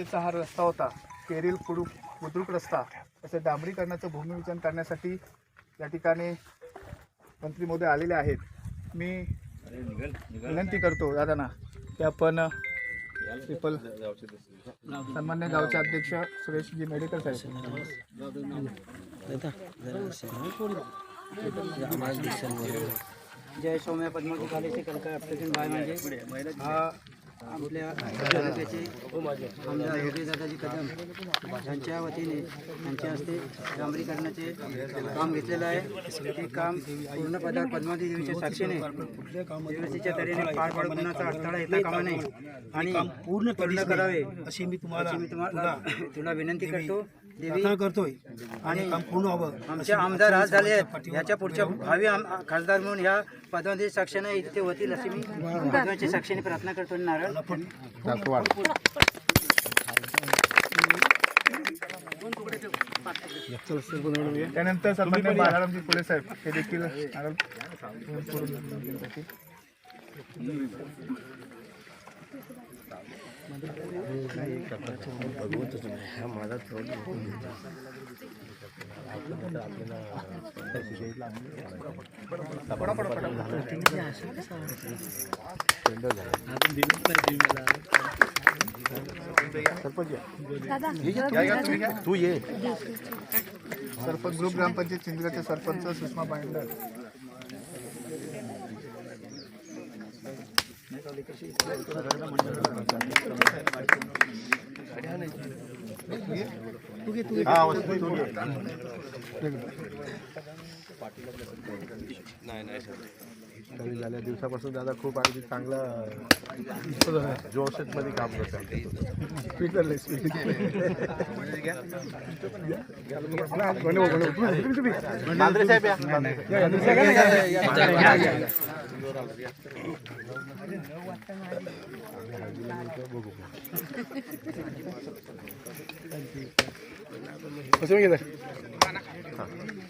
गरजेचा हा रस्ता होता, केरील बुद्रुक रस्ता. तसे डांबरीकरणाचं भूमिपूजन करण्यासाठी या ठिकाणी मंत्री महोदय आलेले आहेत. मी विनंती करतो दादांना की आपण सन्मान्य गावचे अध्यक्ष सुरेशजी मेडेकर साहेब. जय सौम्य पद्मावती कॉलेजचे कलकार प्रेसिडेंट भाई म्हणजे हा आपल्या तालुक्याचे आमदार योगेश दादाजी कदम यांच्या वतीने यांच्या हस्ते डांबरीकरणाचे काम घेतलेलं आहे. ते काम पूर्ण पद्मावती देवीच्या साक्षीने व्यवस्थेच्या तऱ्हेने पार पाडून कुणाचा अडथळा येता कामा नये आणि पूर्ण करावे अशी मी तुला विनंती करतो देवी करतोय आणि काम पूर्ण व्हावं. आमचे आमदार आज झाले आहेत, ह्याच्या पुढच्या भावी खासदार म्हणून ह्या पद्मावती साक्षीने इथे होतील अशी मी पद्मावतीच्या साक्षीने प्रार्थना करतो. नारळ त्यानंतर सन्मान्य बाळारामजी फुले साहेब हे देखील तू ये. सरपंच ग्रुप ग्रामपंचायत चिंचगडचे सरपंच सुषमा बांडर. कमी झाल्या दिवसापासून दादा खूप अगदी चांगलं जोशात मध्ये काम करतात.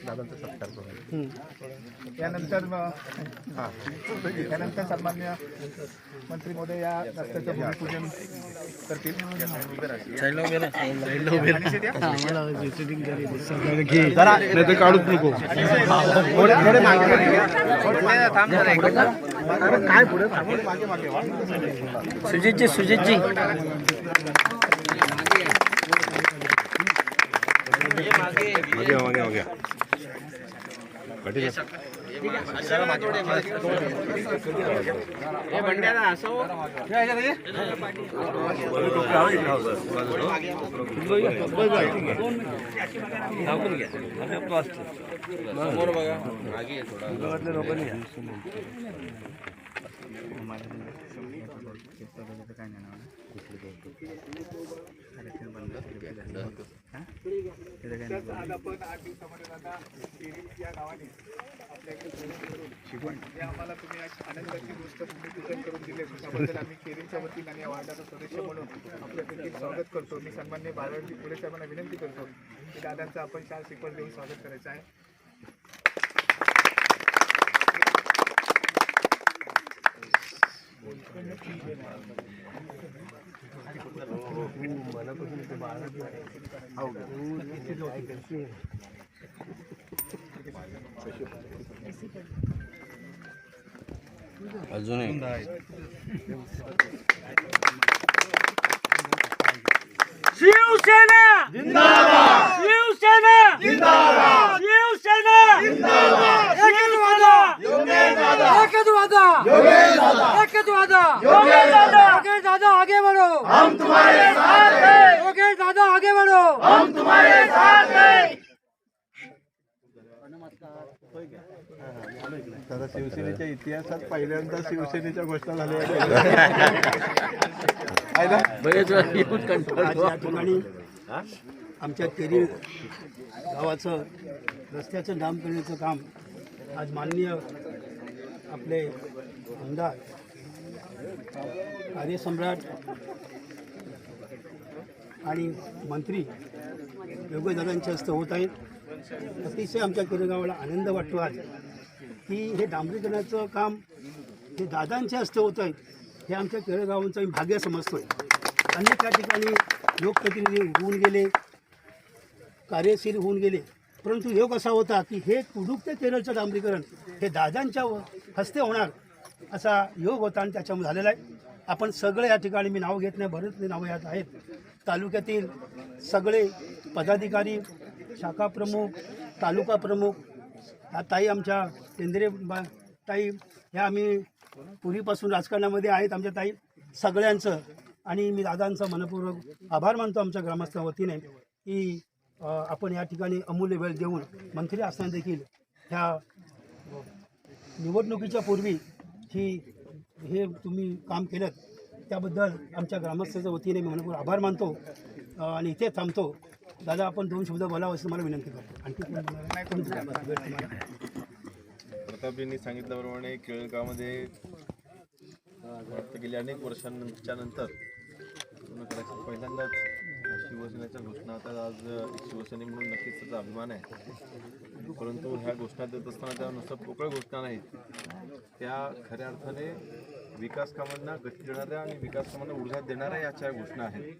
दादांचा सत्कार करू. यानंतर सन्मान्य मंत्री महोदय या रस्त्याचं भूमिपूजन करतील. काढूच नको काय पुढे सुजितजी हो गया आम्हाला तुम्ही आनंदाची गोष्ट भूमिपूजन करून दिले त्याबद्दल आम्ही केरीच्या वतीने आणि या वार्डाचा सदस्य म्हणून आपलं देखील स्वागत करतो. मी सन्मान्य बाळाजी फुले साहेबांना विनंती करतो की दादांचं आपण 4 श्रीफळ देऊन स्वागत करायचं आहे. अजूनही शिवसेना जिंदाबाद, शिवसेना जिंदाबाद, शिवसेना जिंदाबाद, एकच वादा योगेश दादा, एकच वादा योगेश दादा, एकच वादा योगेश दादा, योगेश दादा आगे बढ़ो हम तुम्हारे साथ हैं, योगेश दादा आगे बढ़ो हम तुम्हारे साथ हैं. दादा शिवसेनेच्या इतिहासात पहिल्यांदा शिवसेनेच्या घोषणा झाल्या. आमच्या केरी गावाचं रस्त्याचं डांबरीकरणाचं काम आज माननीय आपले आमदार कार्यसम्राट आणि मंत्री योगेश दादांच्या हस्ते होत आहेत. अतिशय आमच्या केरी गावाला आनंद वाटतो आज की हे डांबरीकरणाचं काम हे दादांच्या हस्ते होत आहे. हे आमच्या केळगावांचं मी भाग्य समजतोय. अनेक या ठिकाणी लोकप्रतिनिधी होऊन गेले, कार्यशील होऊन गेले, परंतु योग असा होता की हे कुडूक ते केरळचं डांबरीकरण हे दादांच्या हस्ते होणार असा योग होता आणि त्याच्यामुळे झालेला आहे. आपण सगळे या ठिकाणी, मी नाव घेत नाही, बरेच नावं यात आहेत, तालुक्यातील सगळे पदाधिकारी, शाखा प्रमुख, तालुका प्रमुख, ह्या ताई आमच्या केंद्रीय ताई, ह्या आम्ही पूर्वीपासून राजकारणामध्ये आहेत आमच्या ताई, सगळ्यांचं आणि मी दादांचा मनपूर्वक आभार मानतो आमच्या ग्रामस्थां वतीने की आपण या ठिकाणी अमूल्य वेळ देऊन मंत्री असताना देखील ह्या निवडणुकीच्या पूर्वी हे तुम्ही काम केलं त्याबद्दल आमच्या ग्रामस्थांच्या वतीने मी मनपूर्वक आभार मानतो आणि इथे थांबतो. दादा, आपण 2 शब्द बोलावं असं मला विनंती करतो. आणखी कोण बोलणार आहे? प्रतापजींनी सांगितल्याप्रमाणे केळगावमध्ये वाटतं गेल्या अनेक वर्षांच्या नंतर पहिल्यांदाच शिवसेनेच्या घोषणा होतात. आज शिवसेने म्हणून नक्कीच त्याचा अभिमान आहे, परंतु ह्या घोषणा देत असताना त्या नुसतं पोकळ घोषणा नाहीत, त्या खऱ्या अर्थाने विकास कामांना गती देणाऱ्या आणि विकास कामांना ऊर्जा देणाऱ्या याच्या घोषणा आहेत.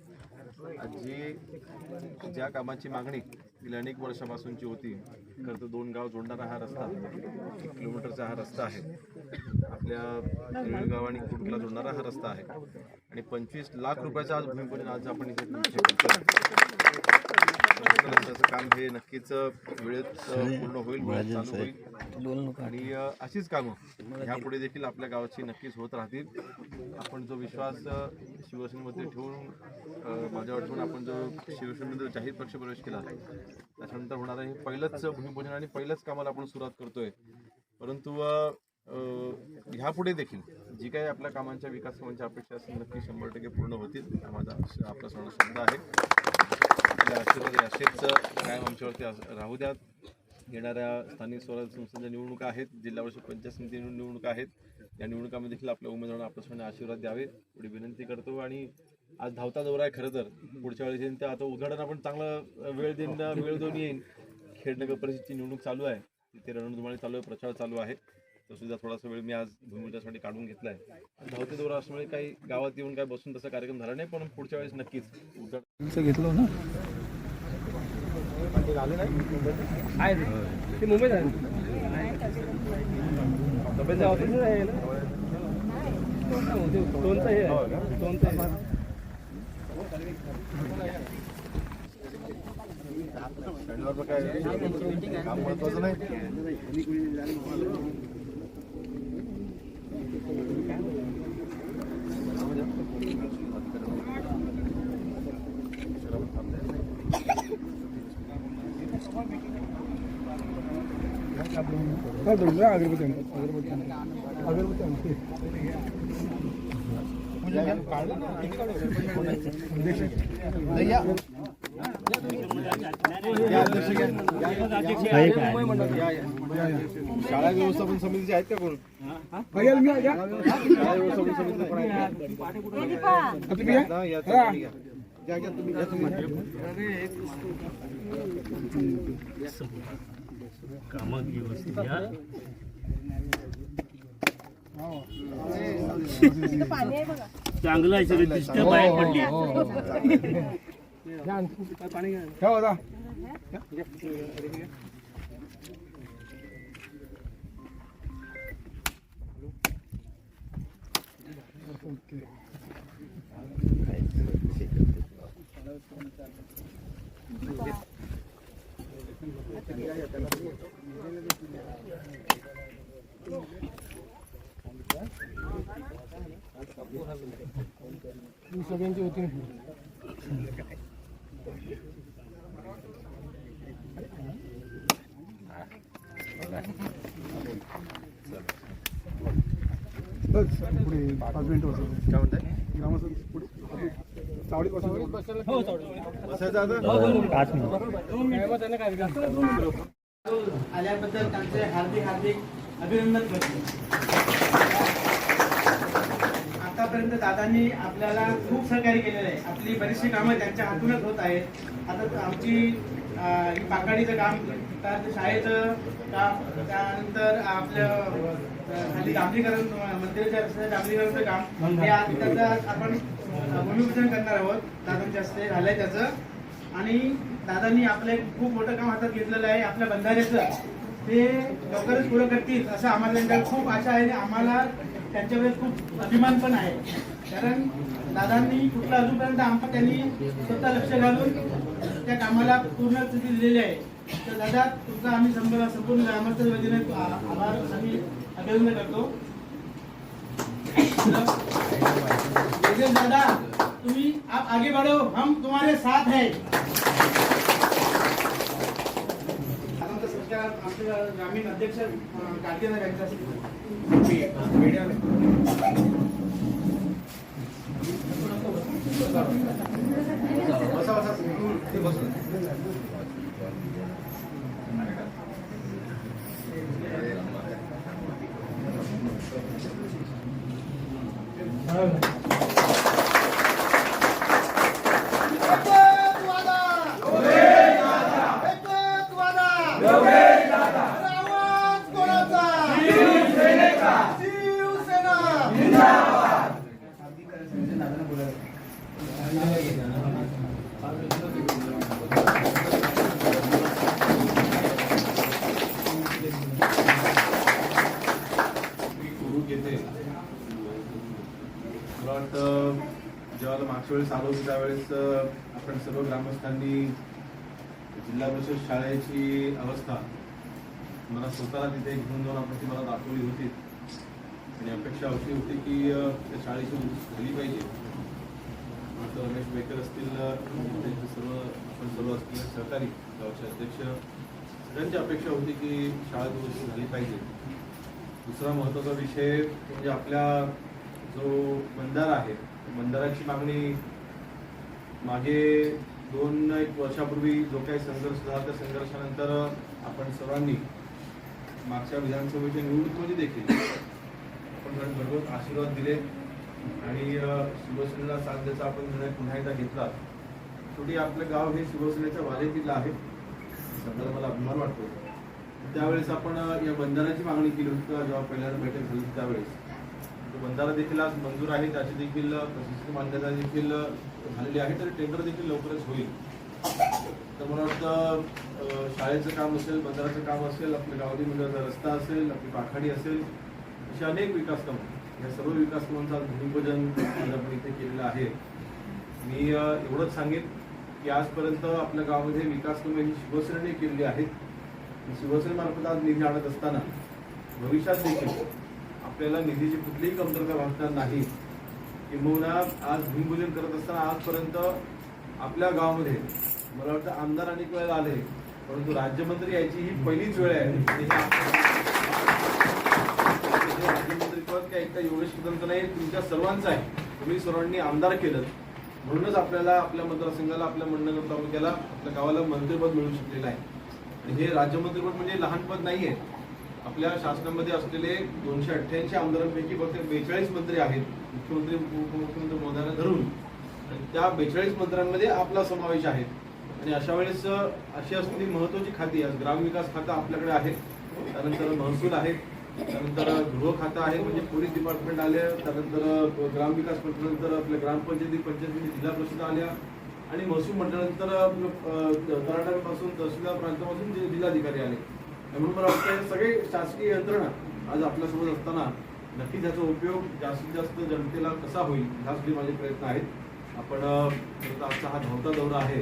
ज्या कामाची मागणी गेल्या अनेक वर्षापासूनची होती, खरं तर 2 गाव जोडणारा हा रस्ता, 1 किलोमीटरचा हा रस्ता आहे, आपल्या रेळगाव आणि कुडूकला जोडणारा हा रस्ता आहे आणि 25 लाख रुपयाचा आज भूमिपूजन आज आपण इथे रस्त्याचं काम हे नक्कीच वेळेत पूर्ण होईल, चालू होईल आणि अशीच कामं ह्यापुढे देखील आपल्या गावाची नक्कीच होत राहतील. आपण जो विश्वास शिवसेनेमध्ये ठेवून माझ्यावर ठेवून आपण जो शिवसेनेमध्ये जाहीर पक्ष प्रवेश केला त्याच्यानंतर होणारं हे पहिलंच भूमिपूजन आणि पहिलंच कामाला आपण सुरुवात करतोय. परंतु ह्यापुढे देखील जी काही आपल्या कामांच्या विकास कामांच्या अपेक्षा असतील नक्की 100% पूर्ण होतील. माझा आपला सर्व शब्द आहे. आपल्या आशीर्वाद असेच कायम आमच्यावरती राहू द्यात. येणाऱ्या स्थानिक स्वराज्य संस्थांच्या निवडणुका आहेत, जिल्हा परिषद पंचायत समिती निवडणुका आहेत, या निवडणुकामध्ये देखील आपल्या उमेदवारांना आपल्या आशीर्वाद द्यावे एवढी विनंती करतो. आणि आज धावता दौरा आहे, खरं तर पुढच्या वेळेस तर आता उद्घाटन आपण चांगला वेळ देऊन येईन. खेड नगर परिषदची निवडणूक चालू आहे, तिथे रणधुमाळी चालू आहे, प्रचार चालू आहे, तो सुद्धा थोडासा वेळ मी आज भूमिपूजनासाठी काढून घेतला आहे. धावते दौरा असल्यामुळे काही गावात येऊन काय बसून तसा कार्यक्रम झाला नाही, पण पुढच्या वेळेस नक्कीच उद्घाटन घेतलं ना ते मुंबईत आहे. काम महत्वाचं नाही. शाळा व्यवस्थापन समितीचे आहेत का कोण? शाळा व्यवस्थापन समितीचे कोण चांगलं आहे, सगळं दिसतं बाहेर पडली. सगळ्यांची होती. पुढे 5 मिनिटं काय म्हणताय? आल्याबद्दल त्यांचे हार्दिक अभिनंदन करतो. आता आतापर्यंत दादांनी आपल्याला खूप सहकार्य केलेलं आहे. आपली बरीचशी कामं त्यांच्या हातूनच होत आहेत. आता आमची ही पाकाडीचं काम, तर शाळेचं काम, त्यानंतर आपलं खाली डांबरीकरण, मंदिराच्या रस्त्याचं डांबरीकरणचं काम, हे आज त्याचं आपण भूमिपूजन करणार आहोत. दादांच्या हस्ते झालंय त्याचं. आणि दादांनी आपलं एक खूप मोठं काम हातात घेतलेलं आहे आपल्या बंधाऱ्याचं. ते लवकरच पूर्ण करतील असं आम्हाला त्यांच्यावर खूप आशा आहे. आम्हाला त्यांच्यावर खूप अभिमान पण आहे, कारण दादांनी कुठलं अजूनपर्यंत आमचं त्यांनी स्वतः लक्ष घालून त्या कामाला पूर्ण स्थिती दिलेली आहे. तर दादा, तुमचा आम्ही संपूर्ण ग्रामस्थ वतीने आभार आणि अभिनंदन करतो. दादा, तुम्ही आप आगे बढ़ो, हम तुम्हारे साथ है. आमचे ग्रामीण अध्यक्ष गाडगे यांचा जेव्हा मागच्या वेळेस आलो होतो त्यावेळेस आपण सर्व ग्रामस्थांनी जिल्हा परिषद शाळेची अवस्था मला स्वतःला तिथे घेऊन जाऊन आपण ती मला दाखवली होती. आणि अपेक्षा अशी होती की त्या शाळेची झाली पाहिजे. तर रमेश बेकर असतील, त्यांचे सर्व आपण सर्व असतील सहकारी गावचे अध्यक्ष, सगळ्यांची अपेक्षा होती की शाळा दुरुस्ती झाली पाहिजे. दुसरा महत्त्वाचा विषय म्हणजे आपल्या जो बंधारा आहे, बंधाराची मागणी मागे 2-1 वर्षापूर्वी जो काही संघर्ष झाला त्या संघर्षानंतर आपण सर्वांनी मागच्या विधानसभेच्या निवडणुकीमध्ये देखील आपण भरघोस आशीर्वाद दिले आणि शिवसेनेला साथ द्यायचा आपण निर्णय पुन्हा एकदा घेतला. शेवटी आपलं गाव हे शिवसेनेच्या वाजेतील आहे, सध्याला मला अभिमान वाटतो. त्यावेळेस आपण या बंधाराची मागणी केली होती. जेव्हा पहिल्यांदा बैठक झाली त्यावेळेस तो बंधारा देखील आज मंजूर आहे, त्याची देखील प्रशासकीय मान्यता देखील झालेली आहे. तर टेंडर देखील लवकरच होईल. तर मला वाटतं शाळेचं काम असेल, बंधाराचं काम असेल, आपल्या गावातील मंदिराचा रस्ता असेल, आपली पाखाडी असेल, अशी अनेक विकास कामं, या सर्व विकास कामांचं भूमिपूजन आपण इथे केलेलं आहे. मी एवढंच सांगेन की आजपर्यंत आपल्या गावामध्ये विकास कामं ही शिवसेनेने केलेली आहेत. शिवसेनेमार्फत आज निधी आणत असताना भविष्यात देखील आपल्याला निधीची कुठलीही कमतरता भासणार नाही. किंबहुना आज भूमिपूजन करत असताना आजपर्यंत आपल्या गावामध्ये मला वाटतं आमदार अनेक वेळेला आले, परंतु राज्यमंत्री यायची ही पहिलीच वेळ आहे. राज्यमंत्री पद काय एकटा योगेश पदांचं नाही, तुमच्या सर्वांचं आहे. तुम्ही सर्वांनी आमदार केलं म्हणूनच आपल्याला आपल्या मतदारसंघाला, आपल्या मंडणगड तालुक्याला, आपल्या गावाला मंत्रिपद मिळू शकलेलं आहे. आणि हे राज्यमंत्रीपद म्हणजे लहान पद नाही आहे. आपल्या शासनामध्ये असलेले 288 आमदारांपैकी फक्त 42 मंत्री आहेत, मुख्यमंत्री उपमुख्यमंत्री महोदयांना धरून. त्या 42 मंत्र्यांमध्ये आपला समावेश आहे. आणि अशा वेळेस अशी असलेली महत्त्वाची खाती, आज ग्रामविकास खातं आपल्याकडे आहे, त्यानंतर महसूल आहे, त्यानंतर गृह खातं आहे, म्हणजे पोलीस डिपार्टमेंट आले, त्यानंतर ग्रामविकास मंत्र्यानंतर आपल्या ग्रामपंचायती, पंचायती, जिल्हा परिषद आल्या आणि महसूल मंडळानंतर तलाठ्यांपासून तहसीलदार प्रांतापासून जिल्हाधिकारी आले. म्हणून मला वाटतं सगळे शासकीय यंत्रणा आज आपल्यासोबत असताना नक्कीच त्याचा उपयोग जास्तीत जास्त जनतेला कसा होईल ह्यासाठी माझे प्रयत्न आहेत. आपण आजचा हा धावता दौरा आहे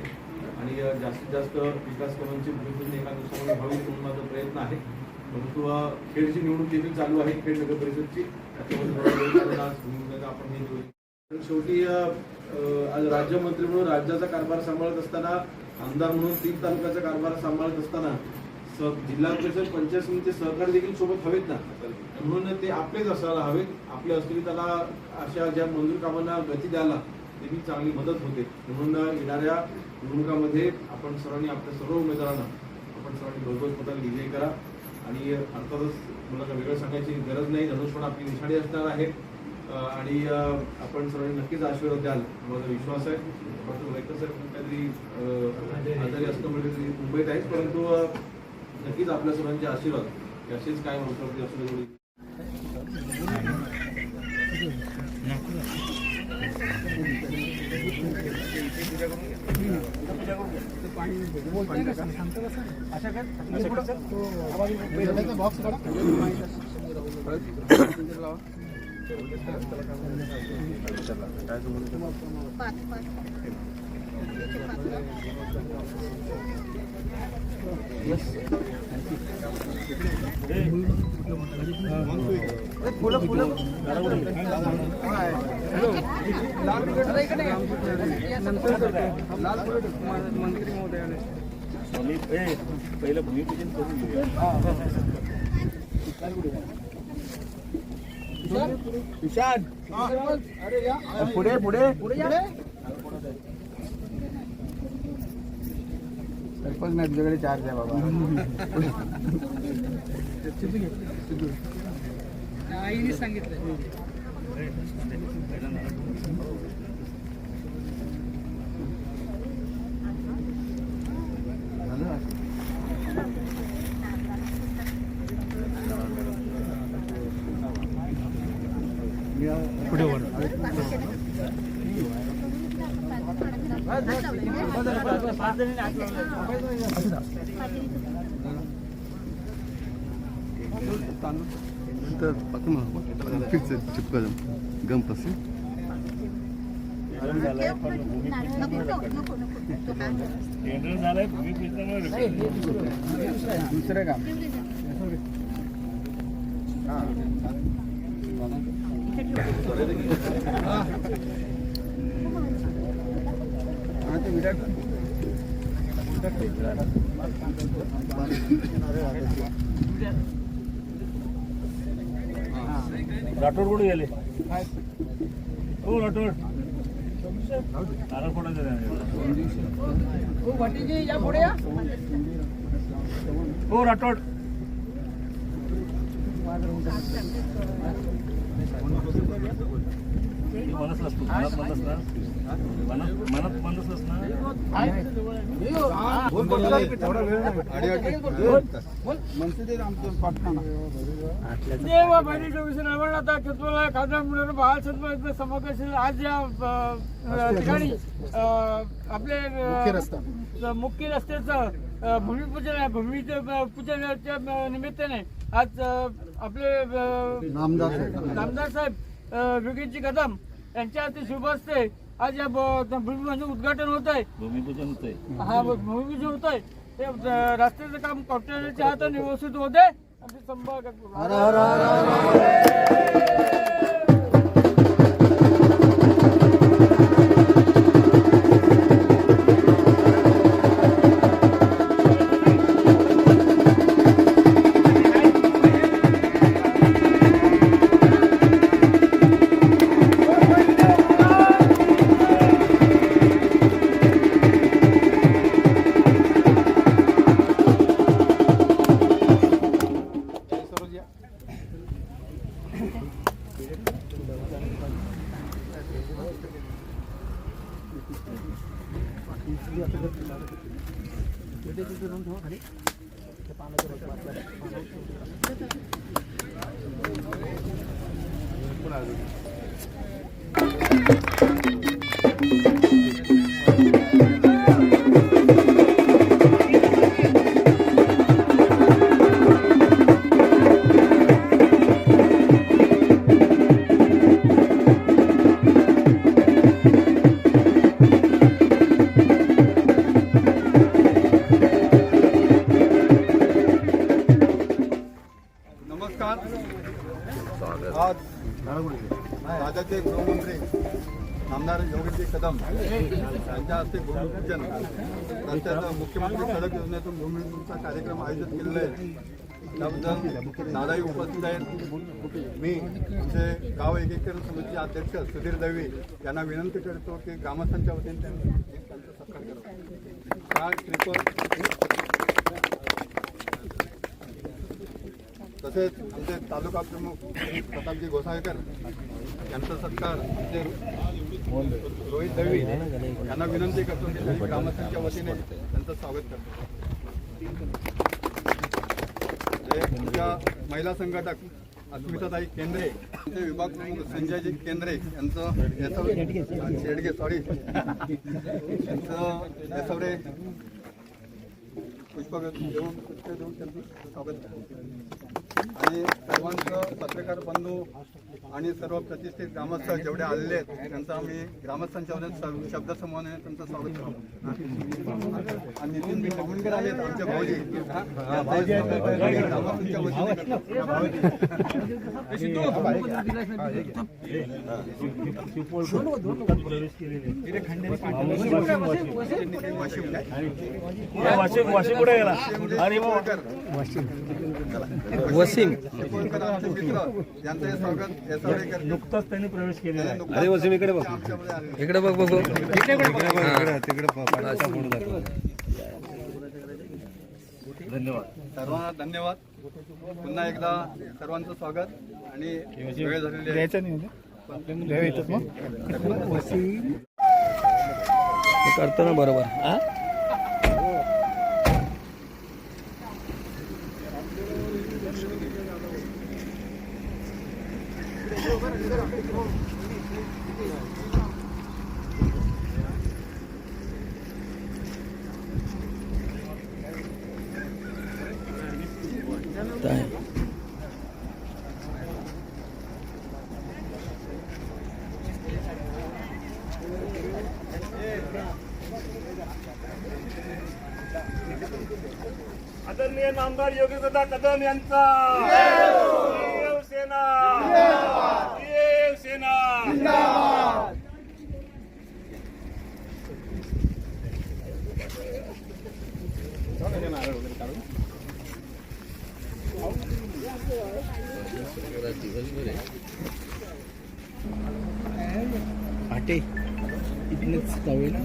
आणि जास्तीत जास्त विकास कामांची भूमिपूजन एका दिवसामध्ये व्हावी म्हणून माझा प्रयत्न आहे. परंतु खेडची निवडणूक देखील चालू आहे, खेड नगर परिषदची, त्याच्यामध्ये आपण हे शेवटी आज राज्यमंत्री म्हणून राज्याचा कारभार सांभाळत असताना, आमदार म्हणून 3 तालुक्याचा कारभार सांभाळत असताना जिल्हा परिषद पंचायत समितीचे सहकारी देखील सोबत हवेत ना, म्हणून ते आपलेच असायला हवेत. आपले असतील त्याला अशा ज्या मंजूर कामांना गती द्यायला देखील चांगली मदत होते. म्हणून येणाऱ्या निवडणुकामध्ये आपण सर्वांनी, आपल्या सर्व उमेदवारांना आपण सर्वांनी भरघोस मताने विजयी करा. आणि अर्थातच मला वेगळं सांगायची गरज नाही, धनुष्यबाण आपली निशाणी असणार आहे. आणि आपण सर्वांनी नक्कीच आशीर्वाद द्याल माझा विश्वास आहे. डॉक्टर वैद्य सर काहीतरी आजारी असल्यामुळे ते मुंबईत आहेत, परंतु नक्कीच आपल्या सर्वांचे आशीर्वाद असेच काय वंशावरती असू दे. मंत्री महोदयाने पहिलं भूमिपूजन करून घेऊया. पुढे पुढे सरपंच नाही तुझ्याकडे चार्ज आहे बाबा. आईने सांगितलं. केंद्र झालंय भूमिपूजनामुळे दुसरं काम राठोड कुठे गेले? हो राठोड नारळ फोडायचं हो राठोड मनस असतो मनात मनस ना मनात मनस असणार. देव बहिणीच्या विषयी आवडला खेतवाला खासदार म्हणून बाळ सत्व समावेश आज या ठिकाणी आपले मुख्य रस्त्याचं भूमिपूजन आहे. भूमिपूजनाच्या निमित्ताने आज आपले नामदार साहेब योगीजी कदम यांच्या हस्ते शुभ हस्ते आज या भूमिपूजनाचं उद्घाटन होत आहे. भूमिपूजन होतंय. हा भूमिपूजन होत आहे. ते रस्त्याचं काम कॉन्ट्रॅक्टरच्या हाताने व्यवस्थित होते. आज राज्याचे गृहमंत्री आमदार योगेश कदम यांच्या हस्ते भूमिपूजन रस्त्याचं मुख्यमंत्री सडक योजनेतून भूमिपूजनाचा कार्यक्रम आयोजित केलेला आहे. त्याबद्दल दादाही उपस्थित आहेत. मी आमचे गाव एकीकरण समितीचे अध्यक्ष सुधीर दळवी यांना विनंती करतो की ग्रामस्थांच्या वतीने त्यांचा सत्कार करावा. हा ट्रिपल तसेच आमचे तालुका प्रमुख प्रतापजी गोसाळकर यांचा सत्कार आमचे रोहित दळवी यांना विनंती करतो की त्यांनी ग्रामस्थांच्या वतीने त्यांचं स्वागत करतो. आमच्या महिला संघटक अस्मिताताई केंद्रे, आमचे विभाग प्रमुख संजयजी केंद्रे यांचं शेडगे यांचं येसवडे पुष्प देऊन त्यांचं स्वागत करतो. आणि सर्वांचं पत्रकार बंधू आणि सर्व प्रतिष्ठित ग्रामस्थ जेवढे आलेले आहेत त्यांचं आम्ही ग्रामस्थांच्या वतीने शब्दसमूहाने त्यांचं स्वागत करतो. आणि नितीन निगुणकर आलेत आमचे भाऊजी, ग्रामस्थांच्या वतीने वाशिम कुठे गेला? वसीम आमचे मित्र यांचं स्वागत येसवडेकर नुकताच त्यांनी प्रवेश केलेला आहे. अरे वसीम इकडे बघ, इकडे बघ बघू धन्यवाद. सर्वांना धन्यवाद. पुन्हा एकदा सर्वांचं स्वागत आणि वेळ झालेली आहे. करतो ना बरोबर. आदरणीय नामदार योगेशदादा कदम यांचा शिवसेना, शिवसेना. आटे इथनंच जाऊया ना,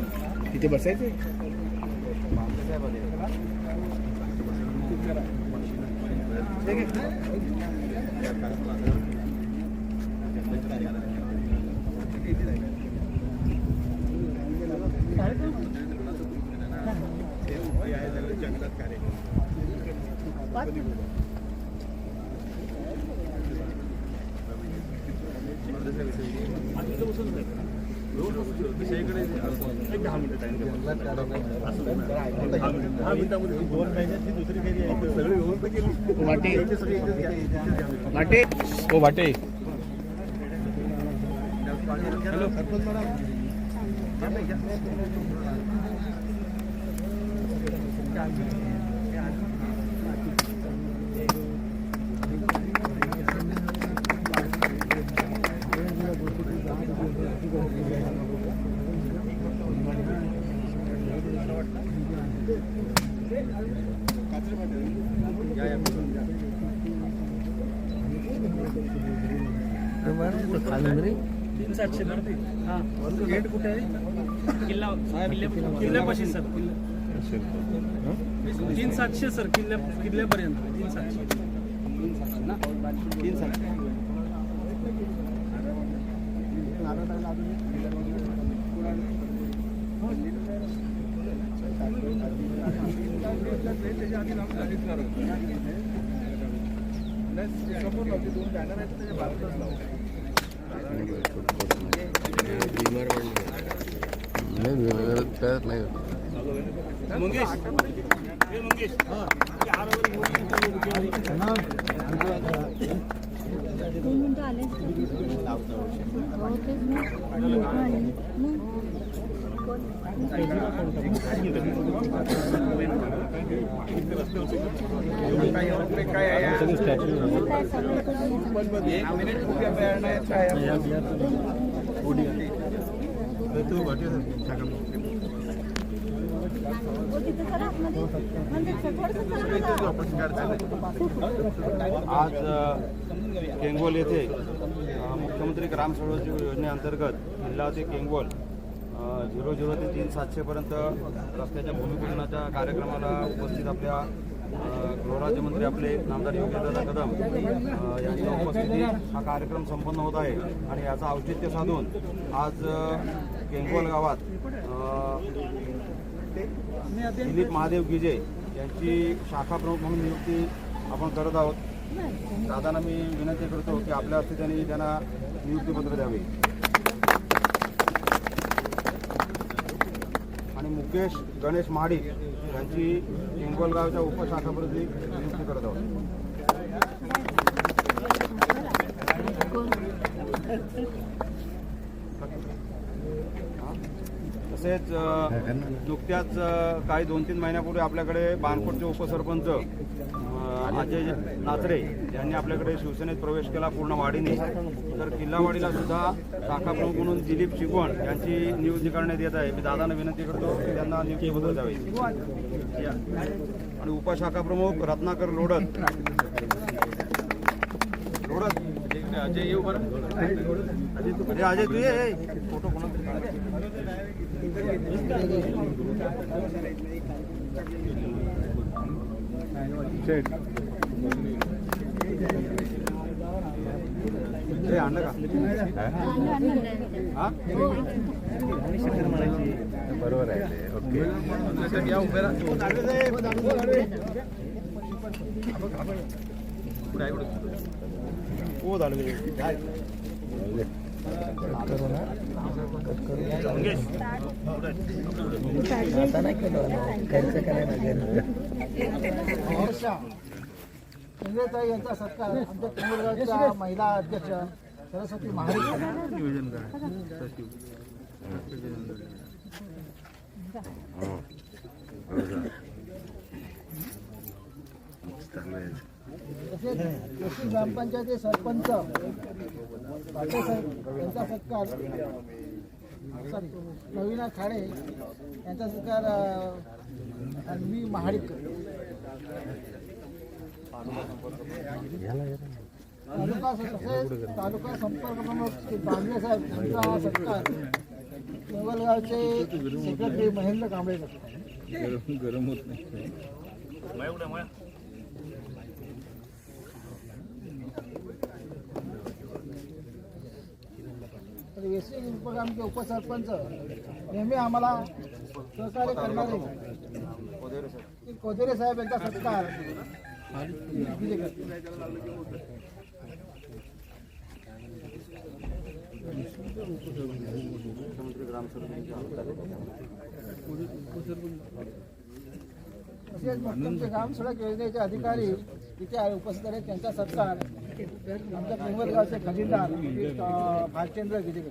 तिथे बसायचं. वाटे ओ वाटे. गेट कुठे आहे? किल्ल्यापाशी सर. 3700 सर, किल्ल्यापर्यंत 3700 ना. 3700. आज केंगोल येथे मुख्यमंत्री ग्राम स्वरोजगार योजनेअंतर्गत जिल्हा ते केंगोल 00 ते 3700 पर्यंत रस्त्याच्या भूमिपूजनाच्या कार्यक्रमाला उपस्थित आपल्या गृहराज्यमंत्री आपले नामदार योगेशदादा कदम यांच्या उपस्थितीत हा कार्यक्रम संपन्न होत आहे आणि याचा औचित्य साधून आज केंगोल गावात दिलीप महादेव गिजे यांची शाखा प्रमुख म्हणून नियुक्ती आपण करत आहोत. दादांना मी विनंती करतो की आपल्या हस्ते त्यांना नियुक्तीपत्र द्यावे. आणि मुकेश गणेश महाडिक यांची हिंगोलगावच्या उपशाखाप्रती नियुक्ती करत आहोत. तसेच नुकत्याच काही 2-3 महिन्यापूर्वी आपल्याकडे बाणकोटचे उपसरपंच अजय नाचरे यांनी आपल्याकडे शिवसेनेत प्रवेश केला पूर्ण वाढीने. तर किल्लावाडीला सुद्धा शाखा प्रमुख म्हणून दिलीप शिगवण यांची नियुक्ती करण्यात येत आहे. मी दादांना विनंती करतो की त्यांना नियुक्तीपत्र द्यावे. आणि उपशाखा प्रमुख रत्नाकर लोडत अजय येऊ बरं. अजय तू ये फोटो कोणा आणलं का बरोबर आहे. ओके या उभे हो झालं आता नाही केलं खर्च करायला इंग्रजताई यांचा सत्कार आमच्या केंगोलगावच्या महिला अध्यक्ष सरस्वती महाडिक तसेच कृषी ग्रामपंचायती सरपंच पाटेसाहेब यांचा सत्कार सॉरी नवीना खाडे यांचा सत्कार अन्वी महाडिक तालुका संपर्क प्रमुख बांगरे साहेब यांचा सत्कार केंगोलगावचे सेक्रेटरी महेंद्र कांबळे करतात. गरम होत नाही. वेस्टिंग उपग्रामचे उपसरपंच नेहमी आम्हाला सहकार्य करणारे कोदेरे साहेब यांचा सत्कार दिले तसेच मुख्यमंत्री ग्राम सडक योजनेचे अधिकारी इथे उपस्थित आहेत. त्यांचा सत्कार आमच्या केंगोलगावचे खजिनदार भालचंद्र गिरे.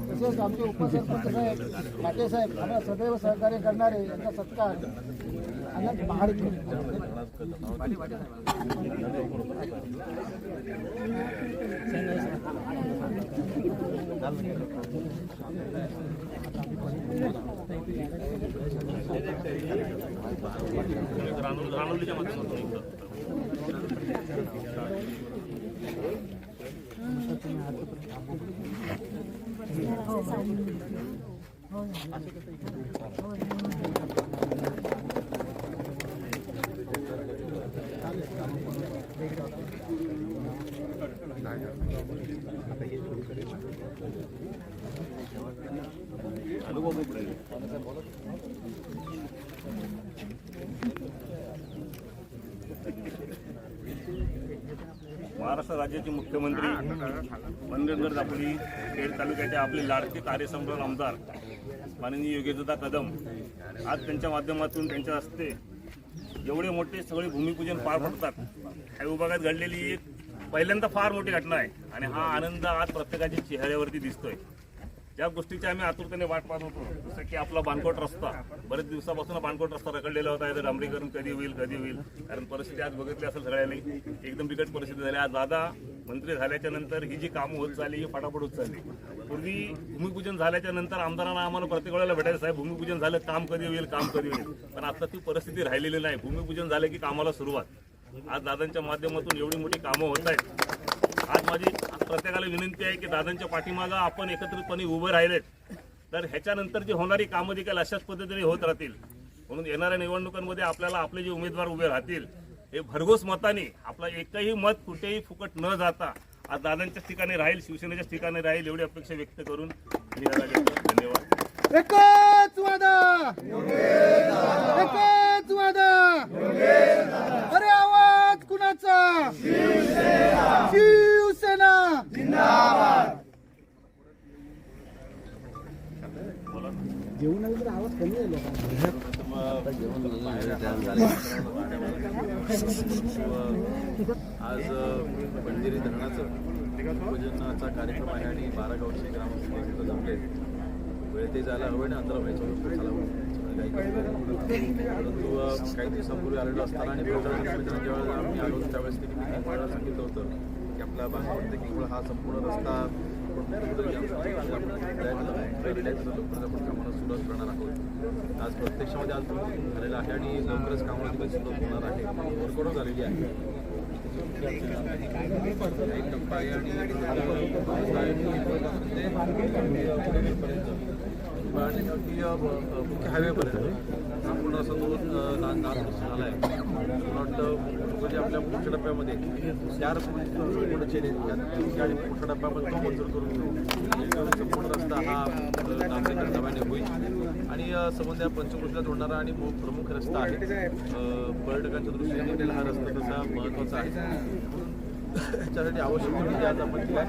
तसेच आमचे उपसरपंच साहेब पाटेसाहेब आम्हाला सदैव सहकार्य करणारे यांचा सत्कार अनंत महाडिक. महाराष्ट्र राज्याचे मुख्यमंत्री वंदनगड दापोली खेड तालुक्याचे आपले लाडके कार्यसम्राट आमदार माननीय योगेशदादा कदम आज त्यांच्या माध्यमातून त्यांच्या हस्ते एवढे मोठे सगळे भूमिपूजन पार पडतात. ह्या विभागात घडलेली एक पहिल्यांदा फार मोठी घटना आहे आणि हा आनंद आज प्रत्येकाच्या चेहऱ्यावरती दिसतोय. ज्या गोष्टीची आम्ही आतुरतेने वाट पाहत होतो, जसं की आपला बाणकोट रस्ता बरेच दिवसापासून बाणकोट रस्ता रखडलेला होता. याचं डांबरीकरण कधी होईल कारण परिस्थिती आज बघितली असेल सगळ्यांनी, एकदम बिकट परिस्थिती झाली. आज दादा मंत्री झाल्याच्या नंतर ही जी कामं होत चालली ही फटाफट होत चालली. पूर्वी भूमिपूजन झाल्याच्या नंतर आमदारांना आम्हाला प्रत्येक वेळेला भेटायचं, साहेब भूमिपूजन झालं काम कधी होईल. पण आता ती परिस्थिती राहिलेली नाही. भूमिपूजन झालं की कामाला सुरुवात. आज दादांच्या माध्यमातून एवढी मोठी कामं होत आहेत. आज माझी प्रत्येकाला विनंती आहे की दादांच्या पाठीमागं आपण एकत्रितपणे उभे राहिलेत तर ह्याच्यानंतर जी होणारी कामं देखील अशाच पद्धतीने होत राहतील. म्हणून येणाऱ्या निवडणुकांमध्ये आपल्याला आपले जे उमेदवार उभे राहतील हे भरघोस मताने आपला एकही मत कुठेही फुकट न जाता आज दादांच्याच ठिकाणी राहील, शिवसेनेच्याच ठिकाणी राहील एवढी अपेक्षा व्यक्त करून मी दादा घेतो. धन्यवाद. एकच वादा, एकच वादा. अरे आवाज कुणाचा? शिवसेना जिंदाबाद. आज बंदिरी धरणाचं पूजनाचा कार्यक्रम आहे आणि 12 गावचे ग्रामस्थ तिथं जमले. वेळ ते जायला हवं आणि अंतर व्हायचं परंतु काही दिवसांपूर्वी आलेलो असताना आणि ज्यावेळेस आम्ही आलो त्यावेळेस त्यांनी मला सांगितलं होतं की आपला बांधवड किंवा हा संपूर्ण रस्ता लवकरच कामाला सुरुवात करणार आहोत. आज प्रत्यक्षामध्ये आज झालेलं आहे आणि लवकरच कामाला सुरुवात होणार आहे. वर्कआउट झालेली आहे. एक टप्पा आहे आणि मुख्य हायवेपर्यंत संपूर्ण असा तो नाद झाला आहे. मला वाटतं म्हणजे आपल्या पुढच्या टप्प्यामध्ये 4 चेन आहेत आणि पुढच्या टप्प्यामध्ये तो मंजूर करून घेऊ. संपूर्ण रस्ता हा नागरिकांच्या नव्याने होईल आणि संबंध पंचकृषीला जोडणारा आणि प्रमुख रस्ता आहे. पर्यटकांच्या दृष्टीने हा रस्ता तसा महत्त्वाचा आहे. त्याच्यासाठी आवश्यक गोष्टी आज आपण केल्या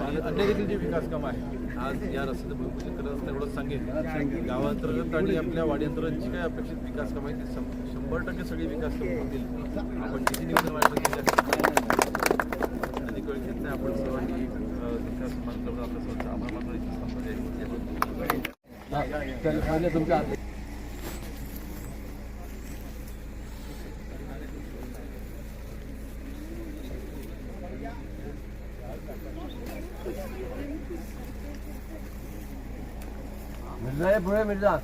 आणि अन्य देखील जी विकास कामं आहे आज या रस्त्याचं भूमिपूजन करत असताना एवढंच सांगेन गावांतर्गत आणि आपल्या वाडीअंतर्गत जी काही अपेक्षित विकास कामं आहेत ती 100% सगळी विकास कामं होतील. आपण किती नियोजन वाढलं केलं अधिक वेळ घेत नाही. आपण सर्वांनी विकास मानलं आपल्या सर्वांचा आभार मानून तुमच्या पुढे मिर्झा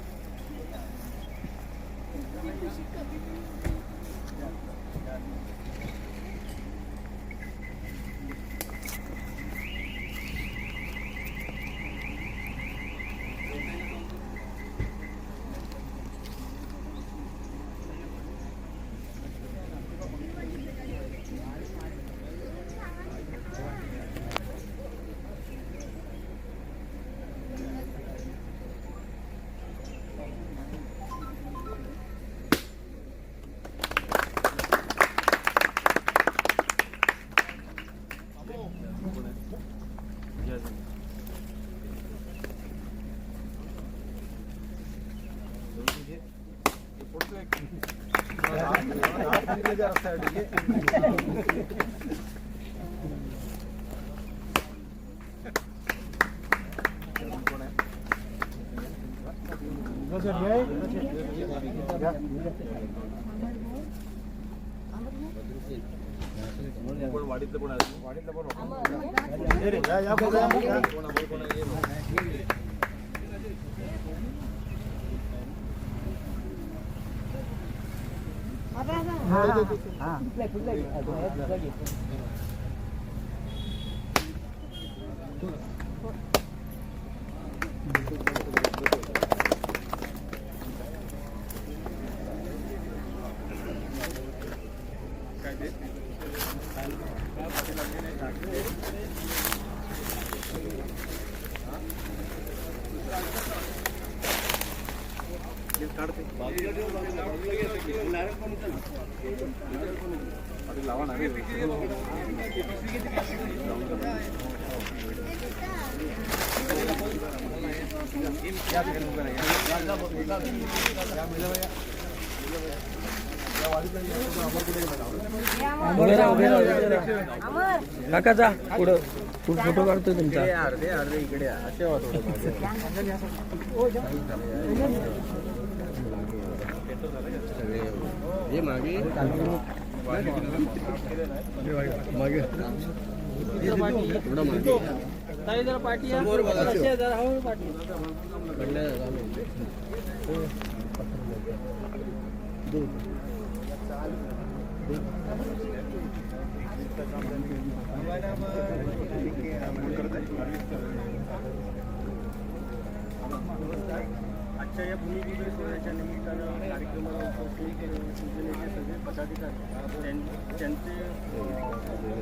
वाडीतलं कोण आहे? काकाचा पुढं फोटो काढतोय तुमचा. अर्धे अर्धे इकडे असे हे मागे पाठी आजच्या या भूमिपूजन सोहळ्याच्या निमित्तानं कार्यक्रमाला उपस्थित शिवसेनेचे सगळे पदाधिकारी त्यांचे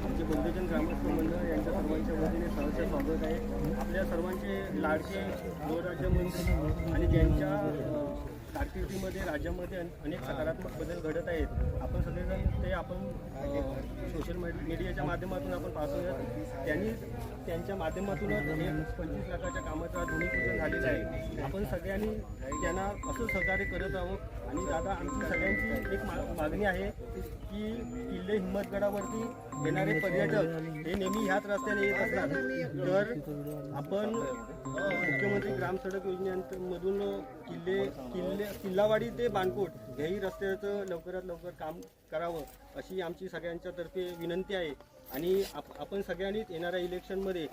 आमचे बंधुजन ग्रामस्थ मंडळ यांच्या सर्वांच्या वतीने सहर्ष स्वागत आहे. आपल्या सर्वांचे लाडके गृहराज्यमंत्री आणि ज्यांच्या कारकिर्दीमध्ये राज्यामध्ये अनेक सकारात्मक बदल घडत आहेत. आपण सगळेजण ते आपण सोशल मीडियाच्या माध्यमातून आपण पाहतोय. त्यांनी त्यांच्या माध्यमातूनच हे 25 लाखाच्या कामाचं भूमिपूजन झालेलं आहे. आपण सगळ्यांनी त्यांना असं सहकार्य करत आहोत. आणि दादा, आमची सगळ्यांची एक मागणी आहे की किल्ले हिम्मतगडावरती येणारे पर्यटक हे नेहमी ह्याच रस्त्याने येत असतात. तर आपण मुख्यमंत्री ग्राम सडक योजनेमधून किल्लावाडी ते बाणकोट याही रस्त्याचं लवकरात लवकर काम करावं अशी आमची सगळ्यांच्या तर्फे विनंती आहे. आणि आपण सगळ्यांनीच येणाऱ्या इलेक्शनमध्ये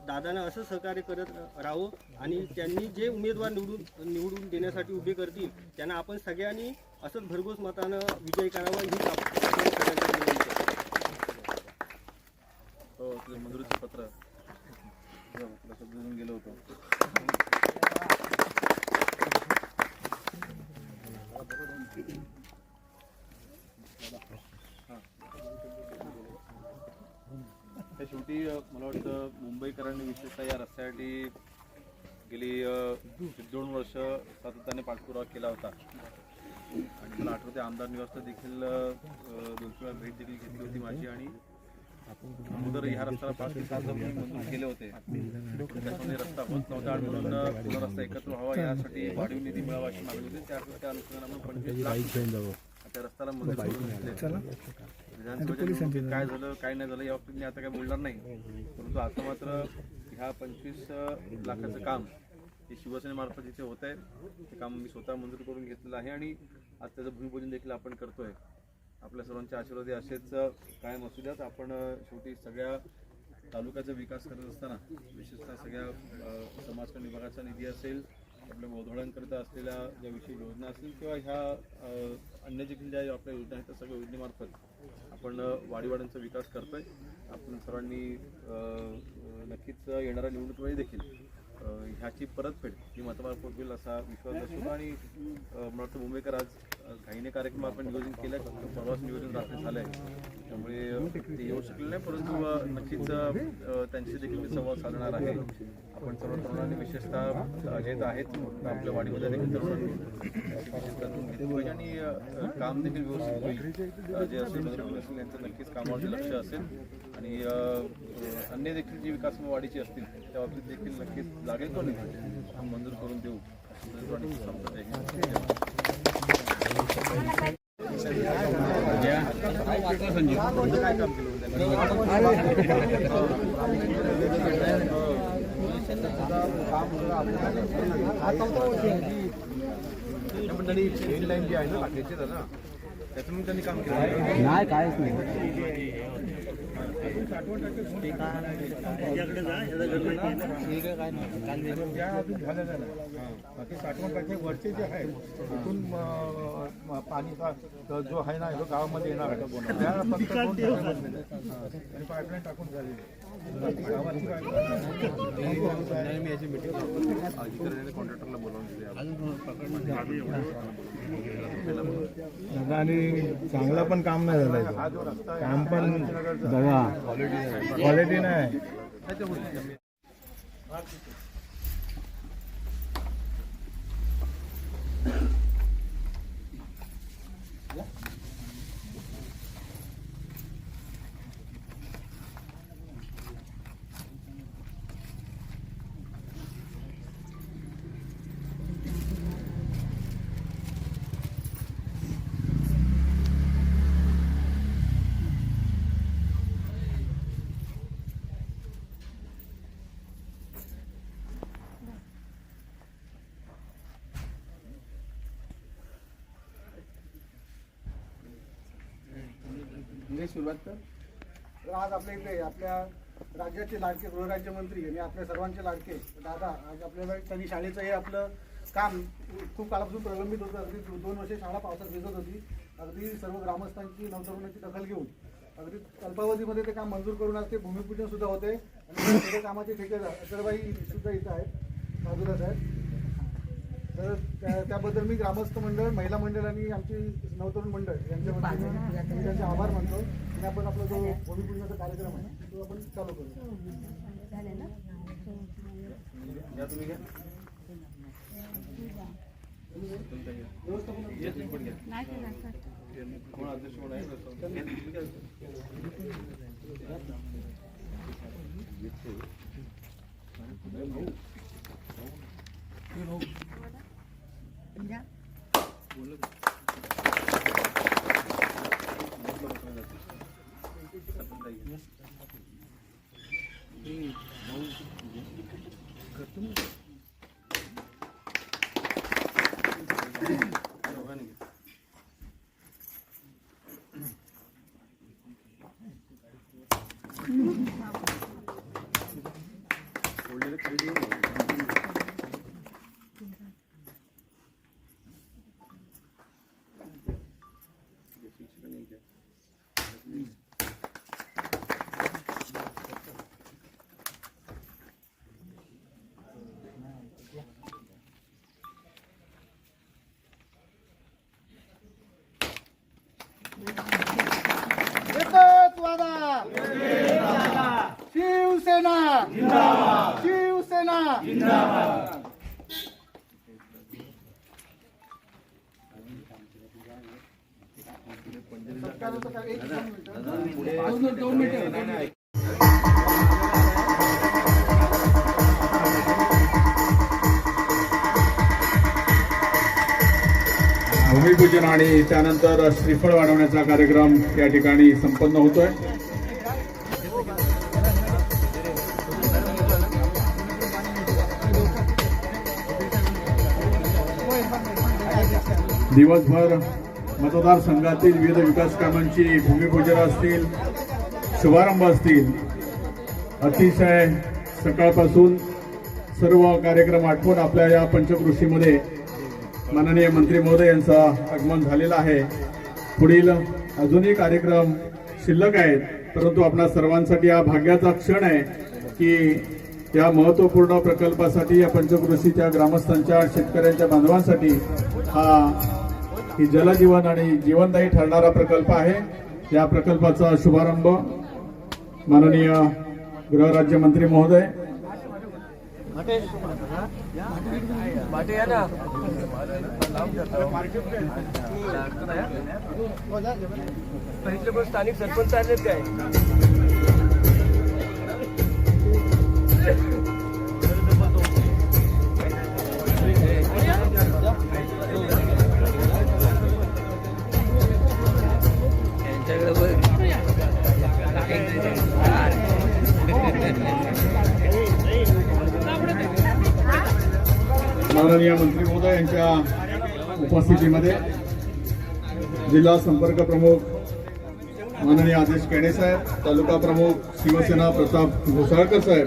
दादांना असं सहकार्य करत राहावं. आणि त्यांनी जे उमेदवार निवडून देण्यासाठी उभे करतील त्यांना आपण सगळ्यांनी असंच भरघोस मतानं विजयी करावा ही आपण सगळ्यांची विनंती आहे. तुझं मंजुरीचं पत्र लक्षात घेऊन गेलो होतो. शेवटी मला वाटतं मुंबईकरांनी विशेषतः या रस्त्यासाठी गेली 2 वर्ष सातत्याने पाठपुरावा केला होता. आणि मला आठवते आमदार निवासला देखील 2 वेळा भेट देखील घेतली होती माझी. आणि अगोदर ह्या रस्त्याला 5 अर्ज मंजूर केले होते. त्याच्यामध्ये रस्ता होत नव्हता आणि म्हणून पूर्ण रस्ता एकत्र व्हावा यासाठी वाढीव निधी मिळावा अशी मागणी होती. त्या अनुषंगाने आपण 25 लाख त्या रस्त्याला मंजूर करून घेतले. विधानसभेच्या काय झालं काय नाही झालं या बाबतीत मी आता काय बोलणार नाही. परंतु आता मात्र ह्या 25 लाखाचं काम हे शिवसेनेमार्फत इथे होत आहे. ते काम मी स्वतः मंजूर करून घेतलेलं आहे आणि आज त्याचं भूमिपूजन देखील आपण करतोय. आपल्या सर्वांच्या आशीर्वादी असेच कायम असू द्यात. आपण शेवटी सगळ्या तालुक्याचा विकास करत असताना विशेषतः सगळ्या समाज कल्याण विभागाचा निधी असेल, आपल्या गोधोळ्यांकरिता असलेल्या ज्या विशेष योजना असतील किंवा ह्या अन्य देखील ज्या आपल्या योजना आहेत त्या सगळ्या योजनेमार्फत आपण वाडीवाड्यांचा विकास करतोय. आपण सर्वांनी नक्कीच येणाऱ्या निवडणुकीमध्ये देखील ह्याची परतफेड ही मतदार होईल असा विश्वास असतो. आणि मला वाटतं मुंबईकर आज घाईने कार्यक्रम आपण नियोजन केलं आहे. परवाच नियोजन रात्री झालं आहे त्यामुळे ते येऊ शकले नाही. परंतु नक्कीच त्यांची देखील मी संवाद साधणार आहे. आपण सर्व तरुणांनी विशेषतः जे आहेत आपल्या वाडीमध्ये देखील तरुणांनी विशेषतः घेतली पाहिजे आणि काम देखील व्यवस्थित होईल. जे असेल असेल यांचं नक्कीच कामावरती लक्ष असेल. आणि अन्य देखील जी विकास वाढीची असतील त्या बाबतीत देखील नक्कीच लागेल तो निधी मंजूर करून देऊ मंडळी मेन लाईन जी आहे ना लाखेची ना त्यातून त्यांनी काम केलं नाही काहीच नाही. बाकी 60% वरचे जे आहे तिथून पाणीचा जो आहे ना गावामध्ये येणार आहे त्या फक्त आणि पाईपलाईन टाकून झालेली गावाची याची मीटिंग अधिकाऱ्याने कॉन्ट्रॅक्टरला बोलावून आणि चांगला पण काम नाही झालं. काम पण बघा क्वालिटी नाही. सुरुवात तर आज आपल्या इथे आपल्या राज्याचे लाडके गृहराज्यमंत्री आणि आपल्या सर्वांचे लाडके दादा आज आपल्याला त्यांनी शाळेचं हे आपलं काम खूप काळापासून प्रलंबित होतं. अगदी 2 वर्षे शाळा पावसात भिजत होती. अगदी सर्व ग्रामस्थांची नवतरुणाची दखल घेऊन अगदी अल्पावधीमध्ये ते काम मंजूर करून आज ते भूमिपूजन सुद्धा होते आणि सगळ्या कामाचे ठेकेदार अचलबाई सुद्धा इथं आहेत, बाजूलाच आहेत. तर त्याबद्दल मी ग्रामस्थ मंडळ, महिला मंडळ आणि आमची नवतरुण मंडळ यांच्या वतीने मी त्यांचे आभार मानतो. आणि आपण आपला जो भूमिपूजनाचा कार्यक्रम आहे तो आपण चालू करू. कोण अध्यक्ष कोण आहे? शिवसेना शिवसेना दोन मिनिटं. भूमिपूजन आणि त्यानंतर श्रीफळ वाढवण्याचा कार्यक्रम या ठिकाणी संपन्न होतोय. दिवसभर मतदारसंघातील विविध विकास कामांची भूमिपूजन असतील, शुभारंभ असतील, अतिशय सकाळपासून सर्व कार्यक्रम आटपून आपल्या या पंचकृषीमध्ये माननीय मंत्री महोदय यांचं आगमन झालेलं आहे. पुढील अजूनही कार्यक्रम शिल्लक आहेत, परंतु आपणा सर्वांसाठी हा भाग्याचा क्षण आहे की या महत्त्वपूर्ण प्रकल्पासाठी या पंचकृषीच्या ग्रामस्थांच्या, शेतकऱ्यांच्या बांधवांसाठी ही जलजीवन आणि जीवनदायी ठरणारा प्रकल्प आहे. या प्रकल्पाचा शुभारंभ माननीय गृहराज्यमंत्री महोदय स्थानिक सरपंच आलेत काय? माननीय मंत्री महोदय यांच्या उपस्थितीमध्ये जिल्हा संपर्क प्रमुख माननीय आदेश केणे साहेब, तालुका प्रमुख शिवसेना प्रताप घोसाळकर साहेब,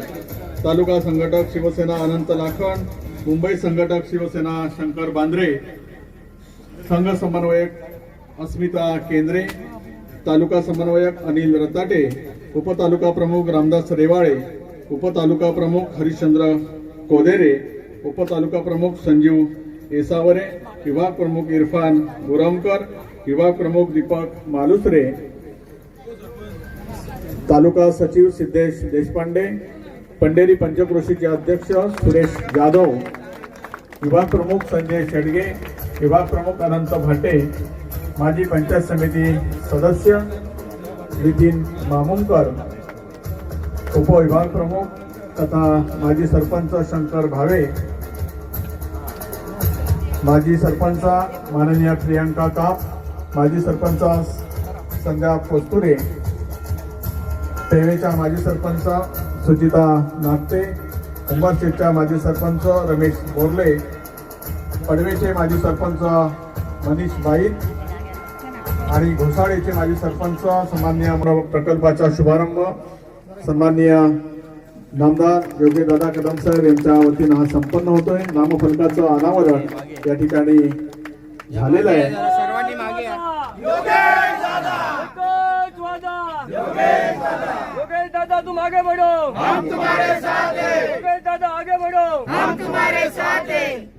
तालुका संघटक शिवसेना अनंत लाखन, मुंबई संघटक शिवसेना शंकर बांद्रे, संघ समन्वयक अस्मिता केंद्रे, तालुका समन्वयक अनिल रताटे, उपतालुका प्रमुख रामदास रेवाळे, उपतालुका प्रमुख हरिश्चंद्र कोदेरे, उपतालुका प्रमुख संजीव एसावरे, विभाग प्रमुख इरफान गुरमकर, विभाग प्रमुख दीपक मालुसरे, तालुका सचिव सिद्धेश देशपांडे, पंढेरी पंचकृषीचे अध्यक्ष सुरेश जाधव, विभाग प्रमुख संजय शेडगे, विभाग प्रमुख अनंत भाटे, माजी पंचायत समिती सदस्य नितीन मामुमकर, उपविभाग प्रमुख तथा माजी सरपंच शंकर भावे, माजी सरपंच माननीय प्रियंका काप, माजी सरपंच संध्या पोस्तुरे, पेवेच्या माजी सरपंच सुजिता नागते, उंबरशेठच्या माजी सरपंच रमेश बोरले, पडवेचे माजी सरपंच मनीष बाईत आणि घोसाळेचे माजी सरपंच सन्माननीय प्रकल्पाचा शुभारंभ सन्माननीय नामदार योगेशदादा कदम साहेब यांच्या वतीनं हा संपन्न होतोय. नामफलकाचं अनावरण या ठिकाणी झालेलं आहे. योगेश दादा तुम आगे बढ़ो, हम तुम्हारे साथ हैं। योगेश दादा आगे बढ़ो, हम तुम्हारे साथ हैं।